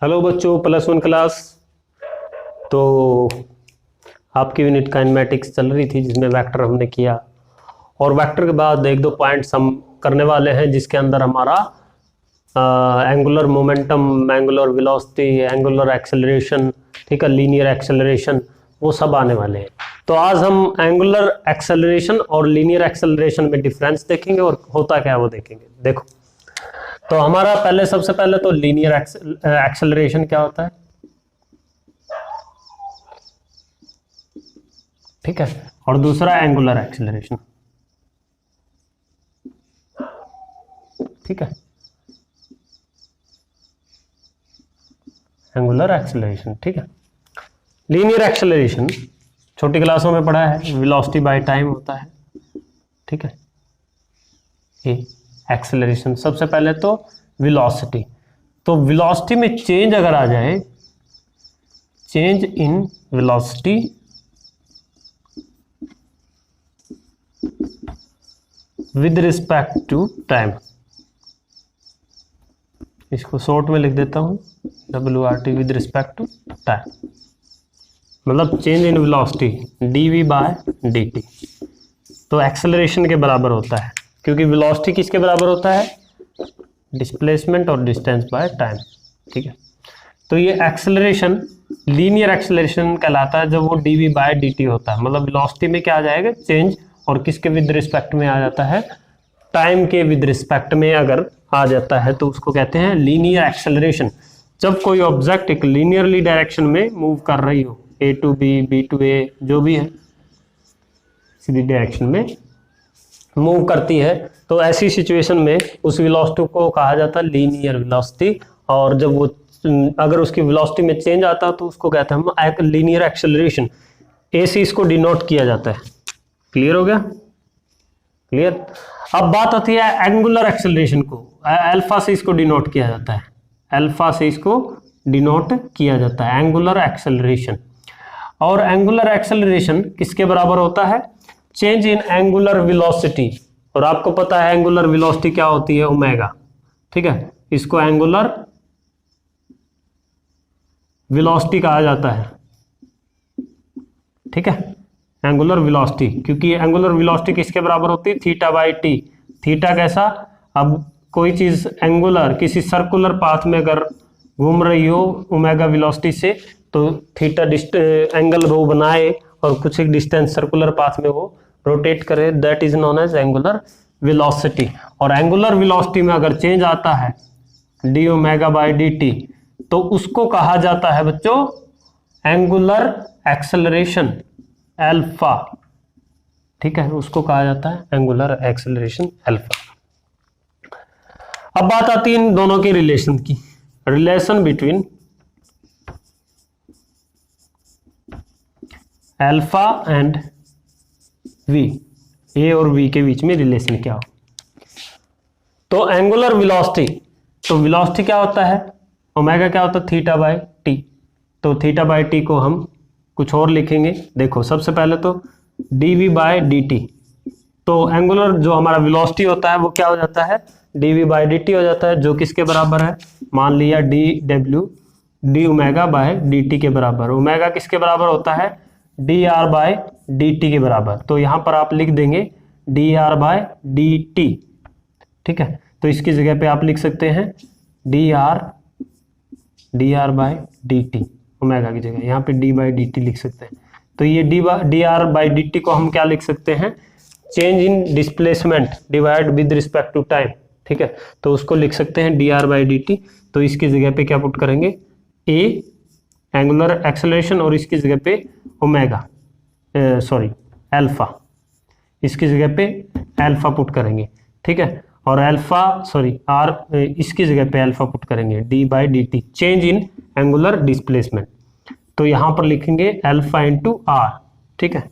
Hello बच्चों, +1 class. तो आपकी यूनिट काइनेमेटिक्स चल रही थी जिसमें वेक्टर हमने किया, और वेक्टर के बाद एक दो पॉइंट्स हम करने वाले हैं जिसके अंदर हमारा angular momentum, angular velocity, angular acceleration, ठीक है, लीनियर एक्सेलरेशन, वो सब आने वाले हैं। तो आज हम एंगुलर एक्सेलरेशन और लीनियर एक्सेलरेशन में डिफरेंस देखेंगे और होता क्या है वो देखेंगे। देखो, तो हमारा सबसे पहले तो लीनियर एक्सेलरेशन क्या होता है, ठीक है, और दूसरा एंगुलर एक्सेलरेशन, ठीक है, एंगुलर एक्सेलरेशन, ठीक है। लीनियर एक्सेलरेशन छोटी क्लासों में पढ़ा है, वेलोसिटी बाय टाइम होता है, ठीक है। ये एक्सेलरेशन, सबसे पहले तो वेलोसिटी, तो वेलोसिटी में चेंज अगर आ जाए, change in velocity with respect to time, इसको शॉर्ट में लिख देता हूं WRT with respect to time, मतलब change in velocity dv by dt, तो एक्सेलरेशन के बराबर होता है, क्योंकि वेलोसिटी किसके बराबर होता है, डिस्प्लेसमेंट और डिस्टेंस बाय टाइम, ठीक है। तो ये एक्सेलरेशन लीनियर एक्सेलरेशन कहलाता है जब वो dv बाय dt होता है, मतलब वेलोसिटी में क्या आ जाएगा, चेंज, और किसके विद रिस्पेक्ट में आ जाता है, टाइम के विद रिस्पेक्ट में अगर आ जाता है तो उसको कहते हैं लीनियर एक्सेलरेशन। जब कोई ऑब्जेक्ट एक लीनियरली डायरेक्शन में मूव कर रही हो, A to B, B to A, जो भी है, सीधी डायरेक्शन में मूव करती है, तो ऐसी सिचुएशन में उस वेलोसिटी को कहा जाता है लीनियर वेलोसिटी, और जब वो अगर उसकी वेलोसिटी में चेंज आता है तो उसको कहते हैं हम लीनियर एक्सेलरेशन। ए से इसको डिनोट किया जाता है। क्लियर हो गया? क्लियर। अब बात आती है एंगुलर एक्सेलरेशन को, अल्फा से इसको डिनोट किया जाता है, अल्फा से इसको डिनोट किया जाता है एंगुलर एक्सेलरेशन। और एंगुलर एक्सेलरेशन किसके बराबर होता है, चेंज इन एंगुलर वेलोसिटी, और आपको पता है एंगुलर वेलोसिटी क्या होती है, ओमेगा, ठीक है, इसको एंगुलर वेलोसिटी कहा जाता है, ठीक है, एंगुलर वेलोसिटी, क्योंकि एंगुलर वेलोसिटी किसके बराबर होती है, थीटा बाई टी। थीटा कैसा, अब कोई चीज एंगुलर किसी सर्कुलर पाथ में अगर घूम रही हो ओमेगा वेलोसिटी से, तो थीटा एंगल वो बनाए और कुछ एक डिस्टेंस सर्कुलर पाथ में वो रोटेट करे, that is known as angular velocity. और एंगुलर वेलोसिटी में अगर चेंज आता है d omega by d t, तो उसको कहा जाता है बच्चों एंगुलर एक्सेलरेशन अल्फा, ठीक है, उसको कहा जाता है एंगुलर एक्सेलरेशन अल्फा। अब बात आती है इन दोनों के रिलेशन की, relation between alpha and V, A और वी के बीच में रिलेशन क्या हो। तो एंगुलर वेलोसिटी, तो वेलोसिटी क्या होता है, ओमेगा क्या होता है, थीटा बाय टी, तो थीटा बाय टी को हम कुछ और लिखेंगे। देखो, सबसे पहले तो dv बाय dt, तो एंगुलर जो हमारा वेलोसिटी होता है वो क्या हो जाता है, dv बाय dt हो जाता है, जो किसके बराबर है, मान लिया dw d omega by dt के बराबर। ओमेगा किसके बराबर होता है, dr बाय dt के बराबर, तो यहां पर आप लिख देंगे dr बाय dt, ठीक है। तो इसकी जगह पे आप लिख सकते हैं dr बाय dt, ओमेगा की जगह यहाँ पे d बाई डी टी लिख सकते हैं। तो ये d r by d t को हम क्या लिख सकते हैं, change in displacement divide with respect to time, ठीक है, तो उसको लिख सकते हैं d r by d t. तो इसकी जगह पे क्या पुट करेंगे, ए एंगुलर एक्सेलरेशन, और इसकी जगह पे ओमेगा, सॉरी अल्फा, इसकी जगह पे अल्फा पुट करेंगे, ठीक है, और अल्फा सॉरी आर, इसकी जगह पे अल्फा पुट करेंगे D by d T, change in angular displacement. तो यहां पर लिखेंगे अल्फा इंटू आर, ठीक है,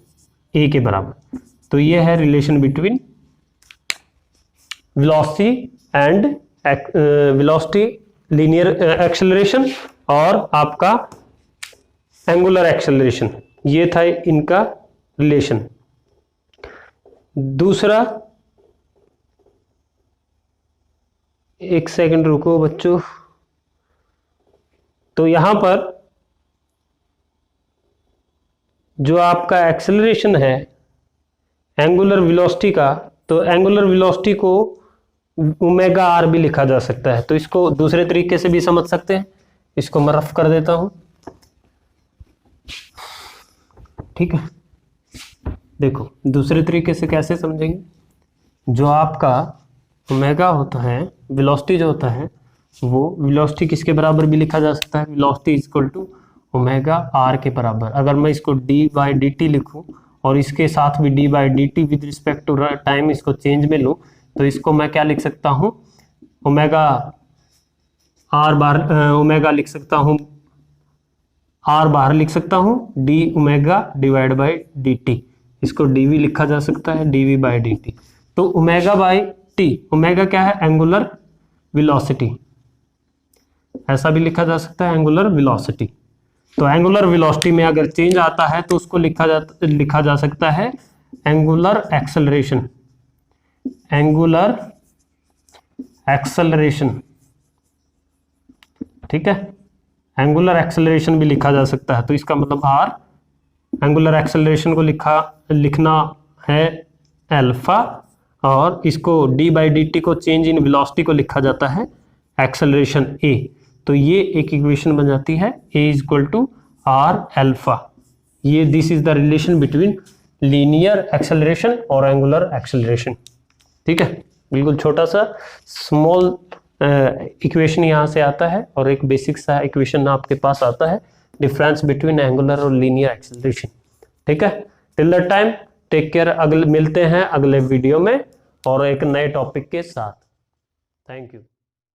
ए के बराबर। तो ये है relation between velocity and velocity linear acceleration और आपका एंगुलर एक्सेलरेशन, ये था इनका रिलेशन। दूसरा, एक सेकंड रुको बच्चों, तो यहां पर जो आपका एक्सेलरेशन है एंगुलर वेलोसिटी का, तो एंगुलर वेलोसिटी को ओमेगा आर भी लिखा जा सकता है। तो इसको दूसरे तरीके से भी समझ सकते हैं, इसको मैं रफ कर देता हूं, ठीक है। देखो दूसरे तरीके से कैसे समझेंगे, जो आपका ओमेगा होता है, वेलोसिटी जो होता है, वो वेलोसिटी किसके बराबर भी लिखा जा सकता है, velocity is equal to omega r के बराबर। अगर मैं इसको डी बाई डी टी लिखूँ और इसके साथ भी d by d t with respect to time इसको चेंज में लूँ, तो इसको मैं क्या लिख सकता हूँ, ओमेगा आर बार ओमेगा लिख सकता हूँ, आर बाहर लिख सकता हूँ, d omega divide by d t, इसको डी वी लिखा जा सकता है, d v by d t. तो ओमेगा बाई टी, ओमेगा क्या है, एंगुलर वेलोसिटी, ऐसा भी लिखा जा सकता है एंगुलर वेलोसिटी। तो एंगुलर वेलोसिटी में अगर चेंज आता है तो उसको लिखा जा सकता है एंगुलर एक्सेलरेशन, एंगुलर एक्सेलरेशन, ठीक है, एंगुलर एक्सेलरेशन भी लिखा जा सकता है। तो इसका मतलब आर, एंगुलर एक्सेलरेशन को लिखना है अल्फा, और इसको डी बाई डी टी को चेंज इन वेलोसिटी को लिखा जाता है एक्सेलरेशन ए। तो ये एक इक्वेशन बन जाती है A is equal to R alpha. ये this is the relation between linear acceleration और एंगुलर एक्सेलरेशन, ठीक है। बिल्कुल छोटा सा स्मॉल इक्वेशन यहाँ से आता है, और एक बेसिक सा इक्वेशन आपके पास आता है, डिफरेंस बिटवीन एंगुलर और लीनियर एक्सेलरेशन, ठीक है। Till that time take care, अगले मिलते हैं अगले वीडियो में और एक नए टॉपिक के साथ। Thank you.